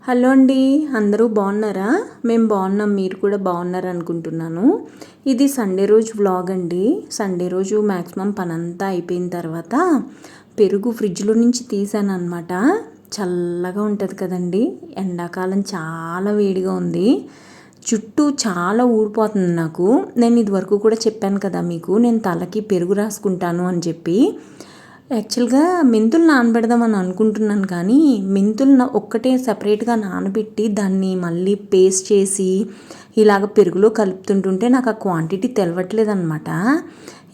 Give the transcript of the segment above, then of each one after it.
Hello అండి, అందరూ బాగున్నారా? మేము బాగున్నాం, మీరు కూడా బాగున్నారు అనుకుంటున్నాను. ఇది సండే రోజు వ్లాగ్ అండి. సండే రోజు మ్యాక్సిమం పనంతా అయిపోయిన తర్వాత పెరుగు ఫ్రిడ్జ్లో నుంచి తీసాను అనమాట. చల్లగా ఉంటుంది కదండి, ఎండాకాలం చాలా వేడిగా ఉంది. చుట్టూ చాలా ఊడిపోతుంది నాకు. నేను ఇదివరకు కూడా చెప్పాను కదా మీకు, నేను తలకి పెరుగు రాసుకుంటాను అని చెప్పి. యాక్చువల్గా మెంతులు నానబెడదామని అనుకుంటున్నాను, కానీ మెంతులు ఒక్కటే సపరేట్గా నానబెట్టి దాన్ని మళ్ళీ పేస్ట్ చేసి ఇలాగ పెరుగులో కలుపుతుంటుంటే నాకు ఆ క్వాంటిటీ తెలవట్లేదు అనమాట.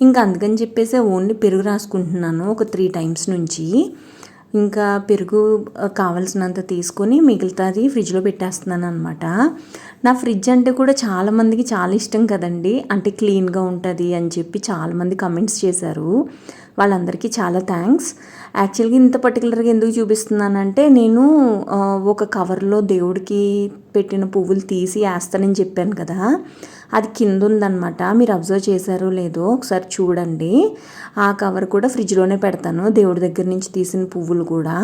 ఇంకా అందుకని చెప్పేసి ఓన్లీ పెరుగు రాసుకుంటున్నాను ఒక 3 టైమ్స్ నుంచి. ఇంకా పెరుగు కావాల్సినంత తీసుకొని మిగతాది ఫ్రిడ్జ్లో పెట్టేస్తున్నాను అనమాట. నా ఫ్రిడ్జ్ అంటే కూడా చాలామందికి చాలా ఇష్టం కదండి, అంటే క్లీన్గా ఉంటుంది అని చెప్పి చాలామంది కమెంట్స్ చేశారు. వాళ్ళందరికీ చాలా థ్యాంక్స్. యాక్చువల్గా ఇంత పర్టికులర్గా ఎందుకు చూపిస్తున్నానంటే, నేను ఒక కవర్లో దేవుడికి పెట్టిన పువ్వులు తీసి వేస్తానని చెప్పాను కదా, అది కింద ఉందన్నమాట. మీరు అబ్జర్వ్ చేశారో లేదో ఒకసారి చూడండి. ఆ కవర్ కూడా ఫ్రిడ్జ్లోనే పెడతాను, దేవుడి దగ్గర నుంచి తీసిన పువ్వులు కూడా.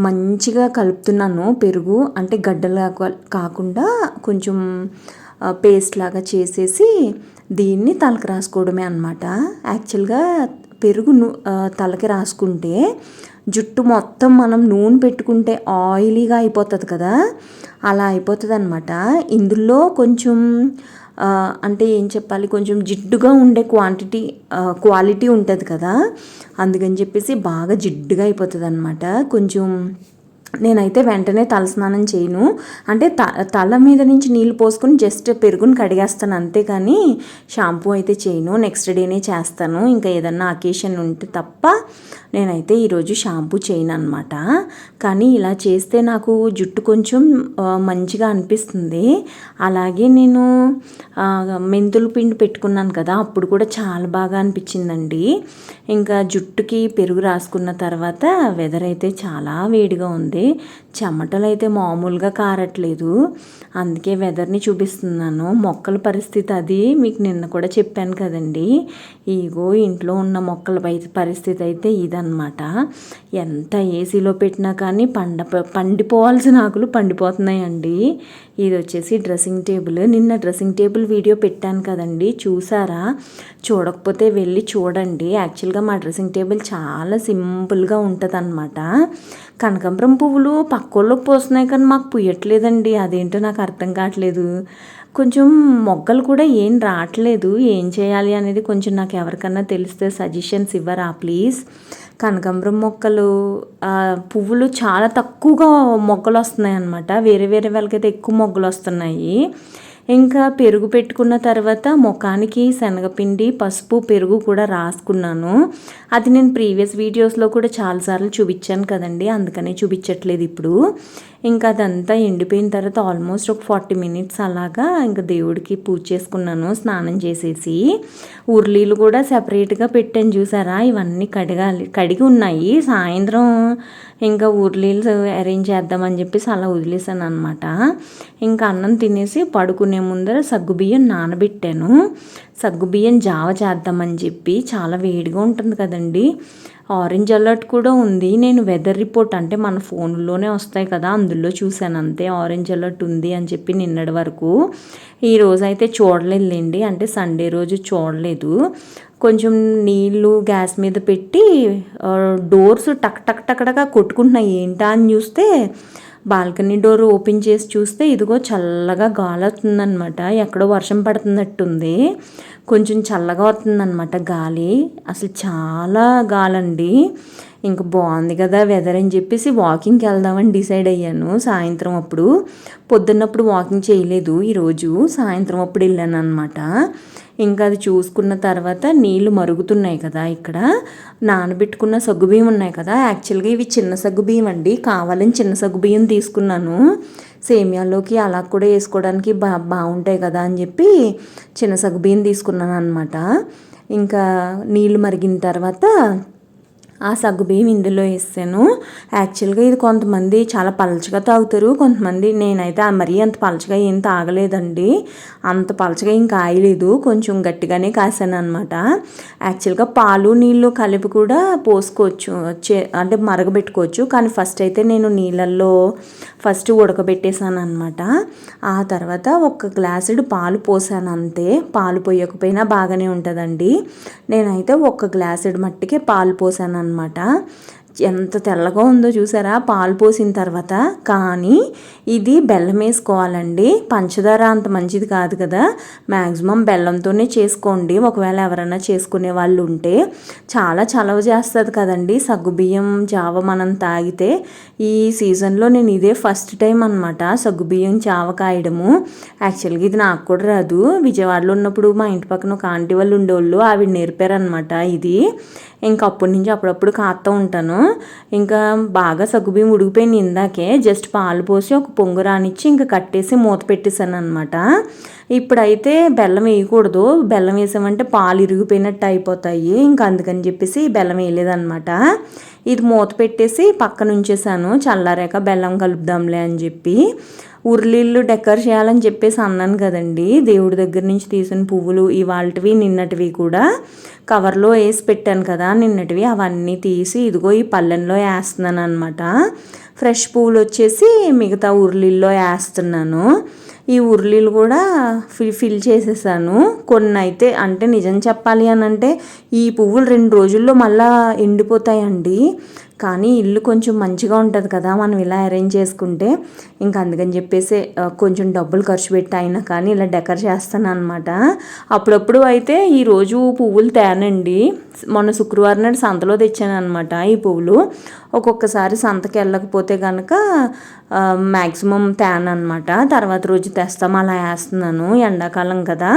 మంచిగా కలుపుతున్నాను పెరుగు, అంటే గడ్డలా కాకుండా కొంచెం పేస్ట్ లాగా చేసేసి దీన్ని తలకు రాసుకోవడమే అనమాట. యాక్చువల్గా పెరుగు తలకి రాసుకుంటే జుట్టు మొత్తం మనం నూనె పెట్టుకుంటే ఆయిలీగా అయిపోతుంది కదా, అలా అయిపోతుంది అనమాట. ఇందులో కొంచెం అంటే ఏం చెప్పాలి, కొంచెం జిడ్డుగా ఉండే క్వాలిటీ ఉంటుంది కదా, అందుకని చెప్పేసి బాగా జిడ్డుగా అయిపోతుంది అనమాట. కొంచెం నేనైతే వెంటనే తలస్నానం చేయను, అంటే తల మీద నుంచి నీళ్ళు పోసుకొని జస్ట్ పెరుగుని కడిగేస్తాను అంతేకాని షాంపూ అయితే చేయను. నెక్స్ట్ డేనే చేస్తాను, ఇంకా ఏదన్నా అకేషన్ ఉంటే తప్ప నేనైతే ఈరోజు షాంపూ చేయను అనమాట. కానీ ఇలా చేస్తే నాకు జుట్టు కొంచెం మంచిగా అనిపిస్తుంది. అలాగే నేను మెంతులు పిండి పెట్టుకున్నాను కదా, అప్పుడు కూడా చాలా బాగా అనిపించిందండి. ఇంకా జుట్టుకి పెరుగు రాసుకున్న తర్వాత వెదర్ అయితే చాలా వేడిగా ఉంది, చెమటలు అయితే మామూలుగా కారట్లేదు. అందుకే వెదర్ని చూపిస్తున్నాను. మొక్కల పరిస్థితి అది మీకు నిన్న కూడా చెప్పాను కదండి. ఇగో ఇంట్లో ఉన్న మొక్కల పరిస్థితి అయితే ఇదన్నమాట. ఎంత ఏసీలో పెట్టినా కానీ పండిపోవాల్సిన ఆకులు పండిపోతున్నాయండి. ఇది వచ్చేసి డ్రెస్సింగ్ టేబుల్. నిన్న డ్రెస్సింగ్ టేబుల్ వీడియో పెట్టాను కదండి, చూసారా? చూడకపోతే వెళ్ళి చూడండి. యాక్చువల్గా మా డ్రెస్సింగ్ టేబుల్ చాలా సింపుల్గా ఉంటుంది అనమాట. కనకాంబరం పువ్వులు పక్కోళ్ళకి పోస్తున్నాయి కానీ మాకు పుయ్యట్లేదండి, అదేంటో నాకు అర్థం కావట్లేదు. కొంచెం మొగ్గలు కూడా ఏం రావట్లేదు, ఏం చేయాలి అనేది కొంచెం నాకు ఎవరికన్నా తెలిస్తే సజెషన్స్ ఇవ్వరా ప్లీజ్. కనకాంబరం మొక్కలు పువ్వులు చాలా తక్కువగా మొగ్గలు వస్తున్నాయి అన్నమాట, వేరే వేరే వాళ్ళకైతే ఎక్కువ మొగ్గలు వస్తున్నాయి. ఇంకా పెరుగు పెట్టుకున్న తర్వాత ముఖానికి శనగపిండి, పసుపు, పెరుగు కూడా రాసుకున్నాను. అది నేను ప్రీవియస్ వీడియోస్లో కూడా చాలాసార్లు చూపించాను కదండి, అందుకనే చూపించట్లేదు ఇప్పుడు. ఇంకా అదంతా ఎండిపోయిన తర్వాత ఆల్మోస్ట్ ఒక 40 మినిట్స్ అలాగా ఇంకా దేవుడికి పూజ చేసుకున్నాను స్నానం చేసేసి. ఉర్లీలు కూడా సెపరేట్గా పెట్టాను, చూసారా? ఇవన్నీ కడిగి ఉన్నాయి. సాయంత్రం ఇంకా ఉర్లీలు అరేంజ్ చేద్దామని చెప్పేసి అలా వదిలేసాను అనమాట. ఇంకా అన్నం తినేసి పడుకునే ముందర సగ్గుబియ్యం నానబెట్టాను. సగ్గుబియ్యం జావ చేద్దామని చెప్పి, చాలా వేడిగా ఉంటుంది కదండి. ఆరెంజ్ అలర్ట్ కూడా ఉంది. నేను వెదర్ రిపోర్ట్ అంటే మన ఫోన్లోనే వస్తాయి కదా, అందులో చూశాను అంతే. ఆరెంజ్ అలర్ట్ ఉంది అని చెప్పి నిన్నటి వరకు. ఈరోజు అయితే చూడలేదులేండి, అంటే సండే రోజు చూడలేదు. కొంచెం నీళ్ళు గ్యాస్ మీద పెట్టి డోర్స్ టక్ టక్ టక్గా కొట్టుకుంటున్నాయి. ఏంటా అని చూస్తే బాల్కనీ డోర్ ఓపెన్ చేసి చూస్తే ఇదిగో చల్లగా గాలి వస్తుందన్నమాట. ఎక్కడో వర్షం పడుతున్నట్టుంది, కొంచెం చల్లగా వస్తుందన్నమాట గాలి. అసలు చాలా గాలండి. ఇంకా బాగుంది కదా వెదర్ అని చెప్పేసి వాకింగ్కి వెళ్దామని డిసైడ్ అయ్యాను సాయంత్రం అప్పుడు. పొద్దున్నప్పుడు వాకింగ్ చేయలేదు, ఈరోజు సాయంత్రం అప్పుడు వెళ్ళాను అనమాట. ఇంకా అది చూసుకున్న తర్వాత నీళ్ళు మరుగుతున్నాయి కదా, ఇక్కడ నానబెట్టుకున్న సగ్గుబియ్యం ఉన్నాయి కదా. యాక్చువల్గా ఇవి చిన్న సగ్గుబియ్యం అండి, కావాలని చిన్న సగ్గుబియ్యం తీసుకున్నాను. సేమియాలోకి అలా కూడా వేసుకోవడానికి బాగుంటాయి కదా అని చెప్పి చిన్న సగ్గుబియ్యం తీసుకున్నాను అనమాట. ఇంకా నీళ్ళు మరిగిన తర్వాత ఆ సగ్గుబియ్యం ఇందులో వేసాను. యాక్చువల్గా ఇది కొంతమంది చాలా పలచగా తాగుతారు, కొంతమంది నేనైతే మరీ అంత పలచగా ఏం తాగలేదండి. అంత పలచగా ఏం కాయలేదు, కొంచెం గట్టిగానే కాసాను అనమాట. యాక్చువల్గా పాలు నీళ్ళు కలిపి కూడా పోసుకోవచ్చు, అంటే మరగబెట్టుకోవచ్చు. కానీ ఫస్ట్ అయితే నేను నీళ్ళల్లో ఫస్ట్ ఉడకబెట్టేసాను అనమాట. ఆ తర్వాత ఒక గ్లాసుడు పాలు పోసాను అంతే. పాలు పోయకపోయినా బాగానే ఉంటుందండి. నేనైతే ఒక గ్లాసుడు మట్టికి పాలు పోసాను అనమాట. ఎంత తెల్లగా ఉందో చూసారా పాలు పోసిన తర్వాత. కానీ ఇది బెల్లం వేసుకోవాలండి, పంచదార అంత మంచిది కాదు కదా. మ్యాక్సిమం బెల్లంతోనే చేసుకోండి, ఒకవేళ ఎవరైనా చేసుకునే వాళ్ళు ఉంటే. చాలా చలవ చేస్తుంది కదండి సగ్గుబియ్యం జావ మనం తాగితే. ఈ సీజన్లో నేను ఇదే ఫస్ట్ టైం అనమాట సగ్గుబియ్యం జావ కాయడము. యాక్చువల్గా ఇది నాకు కూడా రాదు. విజయవాడలో ఉన్నప్పుడు మా ఇంటి పక్కన ఒక ఆంటీ వాళ్ళు ఉండేవాళ్ళు, ఆవిడ నేర్పారనమాట ఇది. ఇంకా అప్పటి నుంచి అప్పుడప్పుడు కాస్తూ ఉంటాను. ఇంకా బాగా సగ్గుబియ్యం ఉడికిపోయింది ఇందాకే. జస్ట్ పాలు పోసి ఒక పొంగు రానిచ్చి ఇంకా కట్టేసి మూత పెట్టేశాను అనమాట. ఇప్పుడైతే బెల్లం వేయకూడదు, బెల్లం వేసామంటే పాలు ఇరిగిపోయినట్టు అయిపోతాయి. ఇంకా అందుకని చెప్పేసి బెల్లం వేయలేదన్నమాట. ఇది మూత పెట్టేసి పక్కన ఉంచేసాను, చల్లారాక బెల్లం కలుపుదాంలే అని చెప్పి. ఉర్లీళ్ళు డెకర్ చేయాలని చెప్పేసి అన్నాను కదండి, దేవుడి దగ్గర నుంచి తీసిన పువ్వులు ఇవాళటివి నిన్నటివి కూడా కవర్లో వేసి పెట్టాను కదా నిన్నటివి, అవన్నీ తీసి ఇదిగో ఈ పళ్ళెంలో వేస్తున్నాను అనమాట. ఫ్రెష్ పువ్వులు వచ్చేసి మిగతా ఉర్లీల్లో వేస్తున్నాను. ఈ ఉర్లీలు కూడా ఫిల్ చేసేసాను. కొన్ని అయితే అంటే నిజం చెప్పాలి అని అంటే ఈ పువ్వులు 2 రోజుల్లో మళ్ళీ ఎండిపోతాయండి. కానీ ఇల్లు కొంచెం మంచిగా ఉంటుంది కదా మనం ఇలా అరేంజ్ చేసుకుంటే. ఇంకా అందుకని చెప్పేసి కొంచెం డబ్బులు ఖర్చు పెట్టి అయినా కానీ ఇలా డెకర్ చేస్తాను అనమాట. అప్పుడప్పుడు అయితే ఈరోజు పువ్వులు తేనండి. మొన్న శుక్రవారం నాడు సంతలో తెచ్చాను అనమాట ఈ పువ్వులు. ఒక్కొక్కసారి సంతకి వెళ్ళకపోతే కనుక మ్యాక్సిమం తేను అనమాట, తర్వాత రోజు తెస్తాం. అలా వేస్తున్నాను, ఎండాకాలం కదా.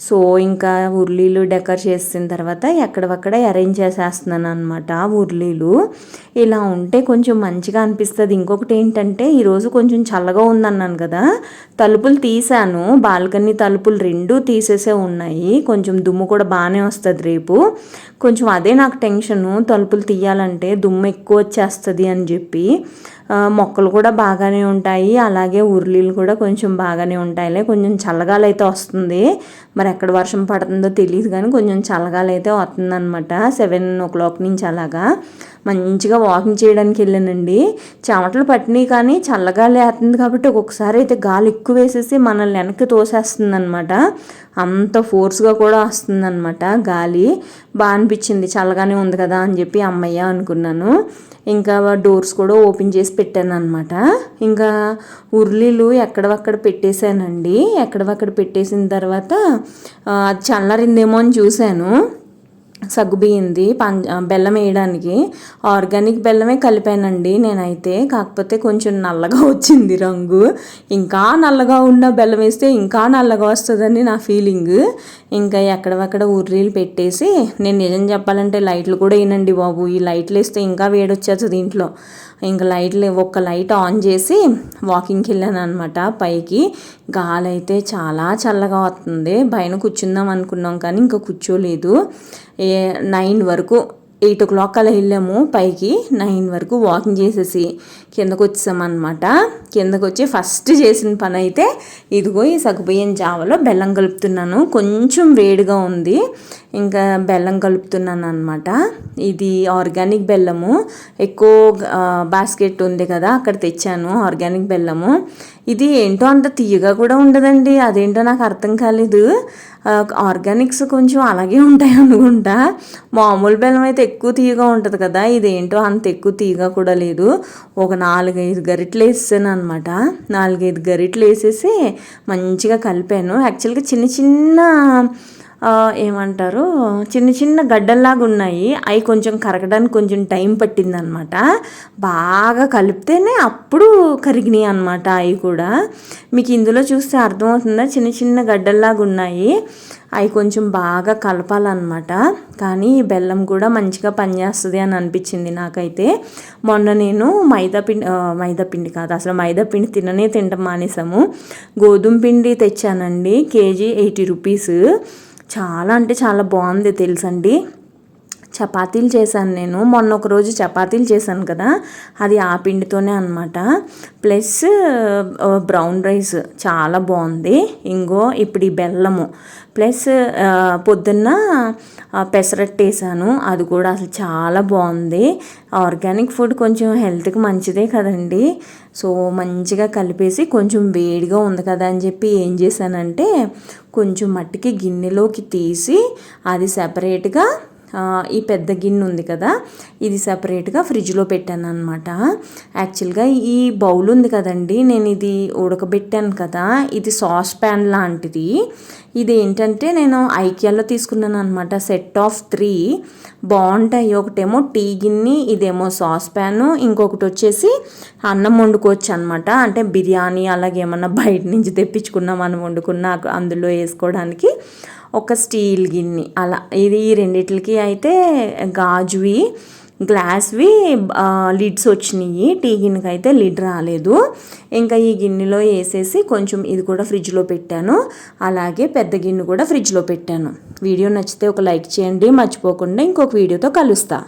సో ఇంకా ఉర్లీలు డెకర్ చేసిన తర్వాత ఎక్కడవక్కడ అరేంజ్ చేసేస్తున్నాను అనమాట ఉర్లీలు. ఇలా ఉంటే కొంచెం మంచిగా అనిపిస్తుంది. ఇంకొకటి ఏంటంటే ఈరోజు కొంచెం చల్లగా ఉందన్నాను కదా, తలుపులు తీసాను. బాల్కనీ తలుపులు 2 తీసేసే ఉన్నాయి. కొంచెం దుమ్ము కూడా బాగానే వస్తుంది రేపు. కొంచెం అదే నాకు టెన్షను, తలుపులు తీయాలంటే దుమ్ము ఎక్కువ వచ్చేస్తుంది అని చెప్పి. మొక్కలు కూడా బాగానే ఉంటాయి, అలాగే ఉర్లీలు కూడా కొంచెం బాగానే ఉంటాయిలే. కొంచెం చల్లగాలి అయితే వస్తుంది, మరి ఎక్కడ వర్షం పడుతుందో తెలియదు కానీ కొంచెం చల్లగాలి అయితే వస్తుందన్నమాట. 7 o'clock నుంచి అలాగా మంచిగా వాకింగ్ చేయడానికి వెళ్ళానండి. చెమటలు పట్టినాయి కానీ చల్లగాలి వేస్తుంది కాబట్టి ఒక్కొక్కసారి అయితే గాలి ఎక్కువ వేసేసి మనల్ని వెనక్కి తోసేస్తుంది అనమాట. అంత ఫోర్స్గా కూడా వస్తుందన్నమాట గాలి. బాగా అనిపించింది, చల్లగానే ఉంది కదా అని చెప్పి అమ్మయ్య అనుకున్నాను. ఇంకా డోర్స్ కూడా ఓపెన్ చేసి పెట్టాను అనమాట. ఇంకా ఉర్లీలు ఎక్కడవక్కడ పెట్టేశానండి. ఎక్కడవక్కడ పెట్టేసిన తర్వాత అది చల్లారిందేమో అని చూశాను. సగ్గుబియ్యంది బెల్లం వేయడానికి ఆర్గానిక్ బెల్లమే కలిపానండి నేనైతే. కాకపోతే కొంచెం నల్లగా వచ్చింది రంగు. ఇంకా నల్లగా ఉన్న బెల్లం వేస్తే ఇంకా నల్లగా వస్తుందని నా ఫీలింగ్. ఇంకా ఎక్కడవక్కడ ఉర్రీలు పెట్టేసి, నేను నిజం చెప్పాలంటే లైట్లు కూడా వేయనండి బాబు, ఈ లైట్లు వేస్తే ఇంకా వేడొచ్చేస్తుంది ఇంట్లో. ఇంకా ఒక్క లైట్ ఆన్ చేసి వాకింగ్కి వెళ్ళాను అనమాట పైకి. గాలి అయితే చాలా చల్లగా వస్తుంది. పైన కూర్చుందాం అనుకున్నాం కానీ ఇంకా కూర్చోలేదు. 9 వరకు 8 o'clock అలా వెళ్ళాము పైకి. 9 వరకు వాకింగ్ చేసేసి కిందకు వచ్చామన్నమాట. కిందకు వచ్చి ఫస్ట్ చేసిన పని అయితే ఇదిగో ఈ సగ్గుబియ్యం జావలో బెల్లం కలుపుతున్నాను. కొంచెం వేడిగా ఉంది, ఇంకా బెల్లం కలుపుతున్నాను అనమాట. ఇది ఆర్గానిక్ బెల్లము. ఎక్కువ బాస్కెట్ ఉంది కదా అక్కడ తెచ్చాను ఆర్గానిక్ బెల్లము. ఇది ఏంటో అంత తీయగా కూడా ఉండదండి, అదేంటో నాకు అర్థం కాలేదు. ఆర్గానిక్స్ కొంచెం అలాగే ఉంటాయి అనుకుంటా. మామూలు బెల్లం అయితే ఎక్కువ తీయగా ఉంటుంది కదా, ఇదేంటో అంత ఎక్కువ తీయగా కూడా లేదు. ఒక 4-5 గరిటెలు వేసాను అనమాట. 4-5 గరిటెలు వేసేసి మంచిగా కలిపాను. యాక్చువల్గా చిన్న చిన్న ఏమంటారు, చిన్న చిన్న గడ్డల్లాగా ఉన్నాయి. అవి కొంచెం కరగడానికి కొంచెం టైం పట్టిందనమాట. బాగా కలిపితేనే అప్పుడు కరిగినాయి అనమాట. అవి కూడా మీకు ఇందులో చూస్తే అర్థమవుతుందా, చిన్న చిన్న గడ్డల్లాగా ఉన్నాయి. అవి కొంచెం బాగా కలపాలన్నమాట. కానీ ఈ బెల్లం కూడా మంచిగా పనిచేస్తుంది అని అనిపించింది నాకైతే. మొన్న నేను మైదాపిండి కాదు, అసలు మైదాపిండి తినటం మానేసాము. గోధుమ పిండి తెచ్చానండి, కేజీ 80 rupees. చాలా అంటే చాలా బాగుంది తెలుసండి. చపాతీలు చేశాను నేను. మొన్న ఒక రోజు చపాతీలు చేశాను కదా, అది ఆ పిండితోనే అనమాట. ప్లస్ బ్రౌన్ రైస్ చాలా బాగుంది. ఇంగో ఇప్పుడు ఈ బెల్లము ప్లస్ పొద్దున్న పెసరట్టు వేసాను, అది కూడా అసలు చాలా బాగుంది. ఆర్గానిక్ ఫుడ్ కొంచెం హెల్త్కి మంచిదే కదండి. సో మంచిగా కలిపేసి కొంచెం వేడిగా ఉంది కదా అని చెప్పి ఏం చేశానంటే కొంచెం మట్టికి గిన్నెలోకి తీసి అది సెపరేట్గా ఈ పెద్ద గిన్నె ఉంది కదా, ఇది సపరేట్గా ఫ్రిడ్జ్లో పెట్టాను అనమాట. యాక్చువల్గా ఈ బౌల్ ఉంది కదండి, నేను ఇది ఉడకబెట్టాను కదా, ఇది సాస్ ప్యాన్ లాంటిది. ఇది ఏంటంటే నేను ఐకియాలో తీసుకున్నాను అనమాట. సెట్ ఆఫ్ 3 బాగుంటాయి. ఒకటేమో టీ గిన్నె, ఇదేమో సాస్ ప్యాను, ఇంకొకటి వచ్చేసి అన్నం వండుకోవచ్చు అనమాట. అంటే బిర్యానీ అలాగే ఏమన్నా బయట నుంచి తెప్పించుకున్నా మనం వండుకున్నా అందులో వేసుకోవడానికి ఒక స్టీల్ గిన్నె అలా. ఇది ఈ రెండిట్లకి అయితే గాజువి గ్లాస్వి లిడ్స్ వచ్చినాయి. టీ గిన్నెకి అయితే లిడ్ రాలేదు. ఇంకా ఈ గిన్నెలో వేసేసి కొంచెం ఇది కూడా ఫ్రిడ్జ్లో పెట్టాను. అలాగే పెద్ద గిన్నె కూడా ఫ్రిడ్జ్లో పెట్టాను. వీడియో నచ్చితే ఒక లైక్ చేయండి మర్చిపోకుండా. ఇంకొక వీడియోతో కలుస్తా.